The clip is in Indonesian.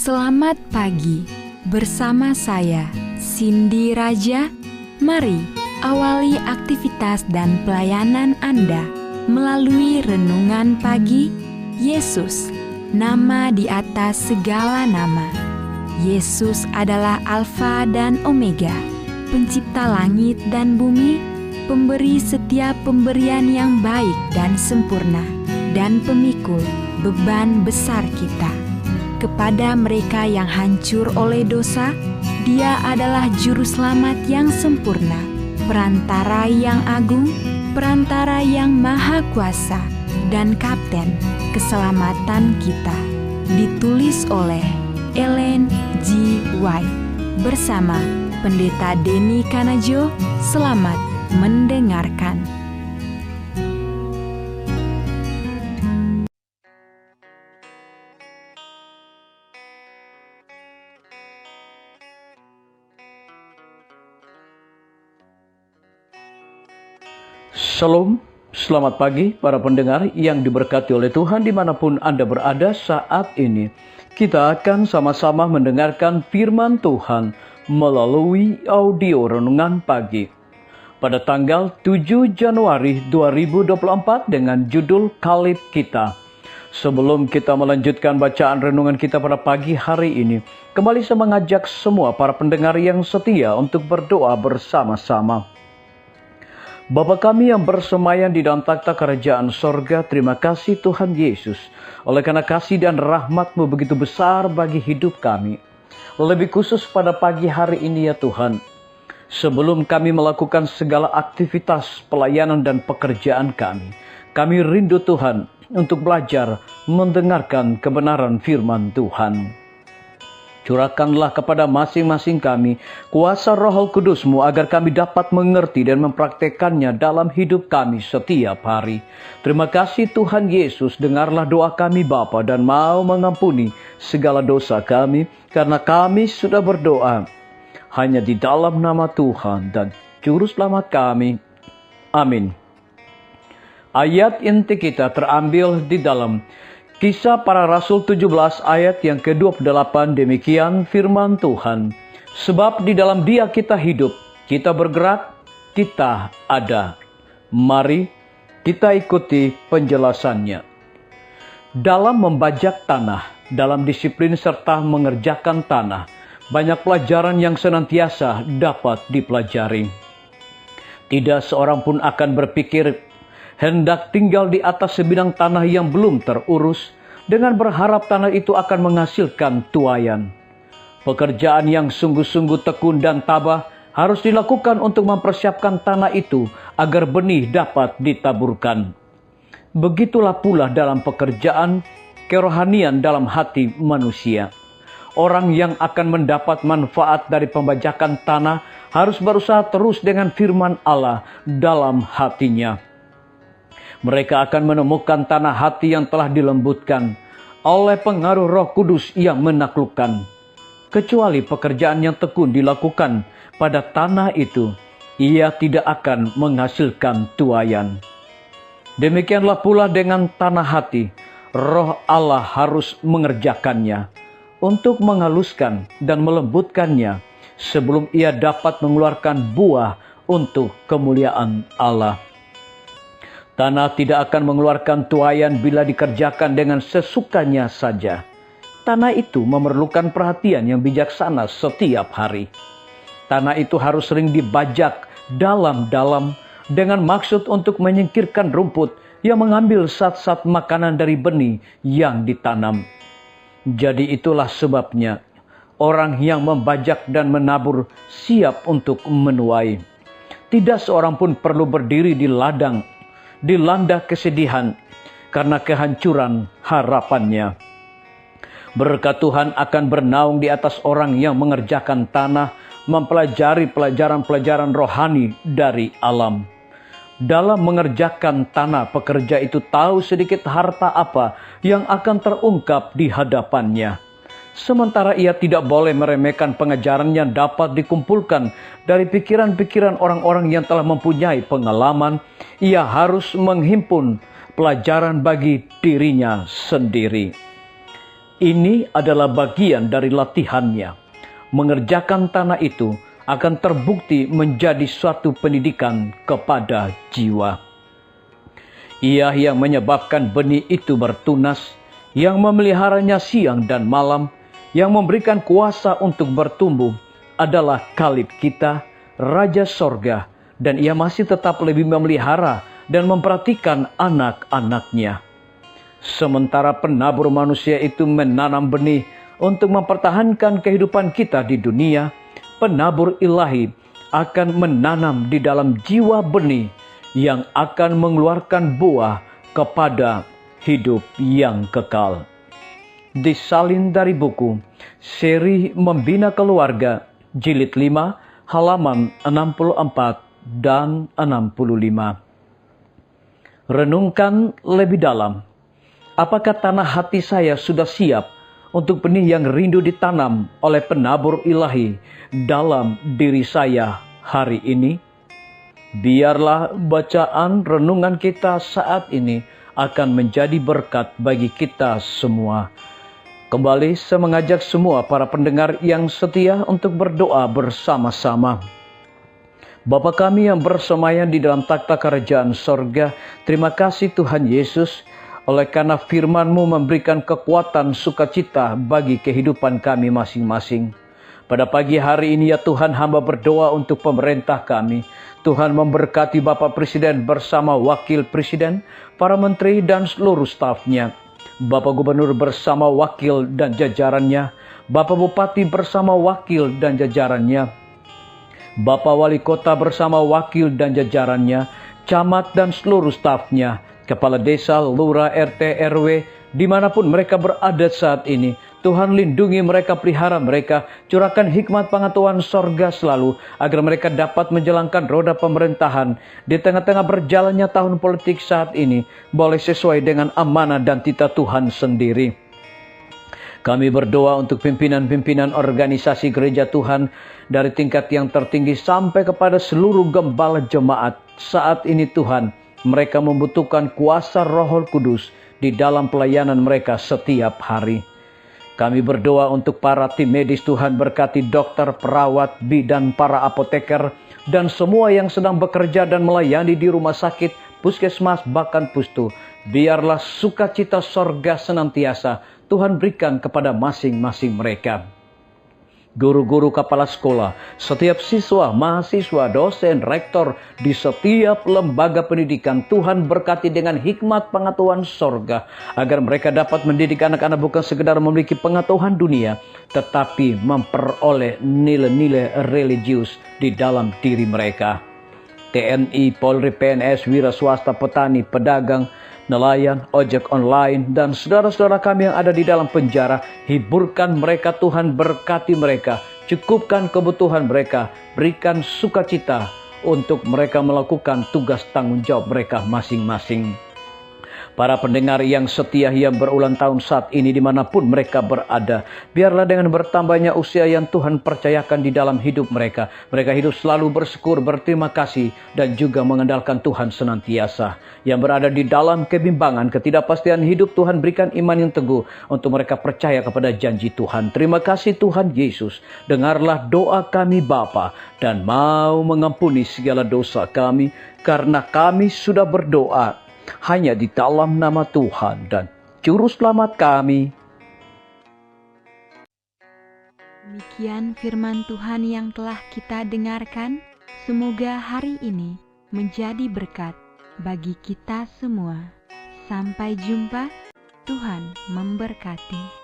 Selamat pagi, bersama saya Cindy Raja. Mari awali aktivitas dan pelayanan Anda melalui renungan pagi. Yesus, nama di atas segala nama. Yesus adalah Alfa dan Omega, pencipta langit dan bumi, pemberi setiap pemberian yang baik dan sempurna, dan pemikul beban besar kita. Kepada mereka yang hancur oleh dosa, Dia adalah juru selamat yang sempurna, perantara yang agung, perantara yang maha kuasa, dan kapten keselamatan kita. Ditulis oleh Ellen G. White bersama Pendeta Denny Kanajo. Selamat mendengarkan. Shalom, selamat pagi para pendengar yang diberkati oleh Tuhan dimanapun Anda berada saat ini. Kita akan sama-sama mendengarkan firman Tuhan melalui audio renungan pagi. Pada tanggal 7 Januari 2024 dengan judul Kalib Kita. Sebelum kita melanjutkan bacaan renungan kita pada pagi hari ini, kembali saya mengajak semua para pendengar yang setia untuk berdoa bersama-sama. Bapa kami yang bersemayam di dalam takhta kerajaan sorga, terima kasih Tuhan Yesus, oleh karena kasih dan rahmat-Mu begitu besar bagi hidup kami. Lebih khusus pada pagi hari ini ya Tuhan, sebelum kami melakukan segala aktivitas pelayanan dan pekerjaan kami rindu Tuhan untuk belajar mendengarkan kebenaran firman Tuhan. Curahkanlah kepada masing-masing kami kuasa Roh Kudus-Mu agar kami dapat mengerti dan mempraktekannya dalam hidup kami setiap hari. Terima kasih Tuhan Yesus, dengarlah doa kami Bapa dan mau mengampuni segala dosa kami, karena kami sudah berdoa hanya di dalam nama Tuhan dan Juru Selamat kami. Amin. Ayat inti kita terambil di dalam Kisah Para Rasul 17 ayat yang ke-28, demikian firman Tuhan. Sebab di dalam Dia kita hidup, kita bergerak, kita ada. Mari kita ikuti penjelasannya. Dalam membajak tanah, dalam disiplin serta mengerjakan tanah, banyak pelajaran yang senantiasa dapat dipelajari. Tidak seorang pun akan berpikir hendak tinggal di atas sebidang tanah yang belum terurus, dengan berharap tanah itu akan menghasilkan tuaian. Pekerjaan yang sungguh-sungguh tekun dan tabah harus dilakukan untuk mempersiapkan tanah itu agar benih dapat ditaburkan. Begitulah pula dalam pekerjaan kerohanian dalam hati manusia. Orang yang akan mendapat manfaat dari pembajakan tanah harus berusaha terus dengan firman Allah dalam hatinya. Mereka akan menemukan tanah hati yang telah dilembutkan oleh pengaruh Roh Kudus yang menaklukkan. Kecuali pekerjaan yang tekun dilakukan pada tanah itu, ia tidak akan menghasilkan tuaian. Demikianlah pula dengan tanah hati, Roh Allah harus mengerjakannya untuk menghaluskan dan melembutkannya sebelum ia dapat mengeluarkan buah untuk kemuliaan Allah. Tanah tidak akan mengeluarkan tuaian bila dikerjakan dengan sesukanya saja. Tanah itu memerlukan perhatian yang bijaksana setiap hari. Tanah itu harus sering dibajak dalam-dalam dengan maksud untuk menyingkirkan rumput yang mengambil zat-zat makanan dari benih yang ditanam. Jadi itulah sebabnya orang yang membajak dan menabur siap untuk menuai. Tidak seorang pun perlu berdiri di ladang dilanda kesedihan karena kehancuran harapannya. Berkat Tuhan akan bernaung di atas orang yang mengerjakan tanah, mempelajari pelajaran-pelajaran rohani dari alam. Dalam mengerjakan tanah, pekerja itu tahu sedikit harta apa yang akan terungkap di hadapannya. Sementara ia tidak boleh meremehkan pengajaran yang dapat dikumpulkan dari pikiran-pikiran orang-orang yang telah mempunyai pengalaman, ia harus menghimpun pelajaran bagi dirinya sendiri. Ini adalah bagian dari latihannya. Mengerjakan tanah itu akan terbukti menjadi suatu pendidikan kepada jiwa. Ia yang menyebabkan benih itu bertunas, yang memeliharanya siang dan malam, yang memberikan kuasa untuk bertumbuh adalah Khalib kita, Raja Sorga, dan ia masih tetap lebih memelihara dan memperhatikan anak-anaknya. Sementara penabur manusia itu menanam benih untuk mempertahankan kehidupan kita di dunia, penabur ilahi akan menanam di dalam jiwa benih yang akan mengeluarkan buah kepada hidup yang kekal. Disalin dari buku Seri Membina Keluarga, Jilid 5, halaman 64 dan 65. Renungkan lebih dalam. Apakah tanah hati saya sudah siap untuk benih yang rindu ditanam oleh penabur ilahi dalam diri saya hari ini? Biarlah bacaan renungan kita saat ini akan menjadi berkat bagi kita semua. Kembali saya mengajak semua para pendengar yang setia untuk berdoa bersama-sama. Bapa kami yang bersemayam di dalam takhta kerajaan sorga, terima kasih Tuhan Yesus, oleh karena firman-Mu memberikan kekuatan sukacita bagi kehidupan kami masing-masing. Pada pagi hari ini ya Tuhan, hamba berdoa untuk pemerintah kami. Tuhan memberkati Bapak Presiden bersama Wakil Presiden, para menteri dan seluruh stafnya. Bapak Gubernur bersama wakil dan jajarannya. Bapak Bupati bersama wakil dan jajarannya. Bapak Wali Kota bersama wakil dan jajarannya. Camat dan seluruh stafnya. Kepala desa, lurah, RT, RW, dimanapun mereka berada saat ini. Tuhan lindungi mereka, pelihara mereka, curahkan hikmat pengetahuan sorga selalu, agar mereka dapat menjalankan roda pemerintahan di tengah-tengah berjalannya tahun politik saat ini, boleh sesuai dengan amanah dan titah Tuhan sendiri. Kami berdoa untuk pimpinan-pimpinan organisasi gereja Tuhan, dari tingkat yang tertinggi sampai kepada seluruh gembala jemaat. Saat ini Tuhan, mereka membutuhkan kuasa Roh Kudus di dalam pelayanan mereka setiap hari. Kami berdoa untuk para tim medis, Tuhan berkati dokter, perawat, bidan, para apoteker, dan semua yang sedang bekerja dan melayani di rumah sakit, puskesmas, bahkan pustu. Biarlah sukacita sorga senantiasa Tuhan berikan kepada masing-masing mereka. Guru-guru, kepala sekolah, setiap siswa, mahasiswa, dosen, rektor, di setiap lembaga pendidikan, Tuhan berkati dengan hikmat pengetahuan sorga, agar mereka dapat mendidik anak-anak bukan sekedar memiliki pengetahuan dunia, tetapi memperoleh nilai-nilai religius di dalam diri mereka. TNI, Polri, PNS, wira swasta, petani, pedagang, nelayan, ojek online, dan saudara-saudara kami yang ada di dalam penjara, hiburkan mereka Tuhan, berkati mereka, cukupkan kebutuhan mereka, berikan sukacita untuk mereka melakukan tugas tanggung jawab mereka masing-masing. Para pendengar yang setia yang berulang tahun saat ini dimanapun mereka berada, biarlah dengan bertambahnya usia yang Tuhan percayakan di dalam hidup mereka, mereka hidup selalu bersyukur, berterima kasih, dan juga mengandalkan Tuhan senantiasa. Yang berada di dalam kebimbangan, ketidakpastian hidup, Tuhan berikan iman yang teguh untuk mereka percaya kepada janji Tuhan. Terima kasih Tuhan Yesus, dengarlah doa kami Bapa, dan mau mengampuni segala dosa kami, karena kami sudah berdoa hanya di dalam nama Tuhan dan Juru Selamat kami. Demikian firman Tuhan yang telah kita dengarkan. Semoga hari ini menjadi berkat bagi kita semua. Sampai jumpa, Tuhan memberkati.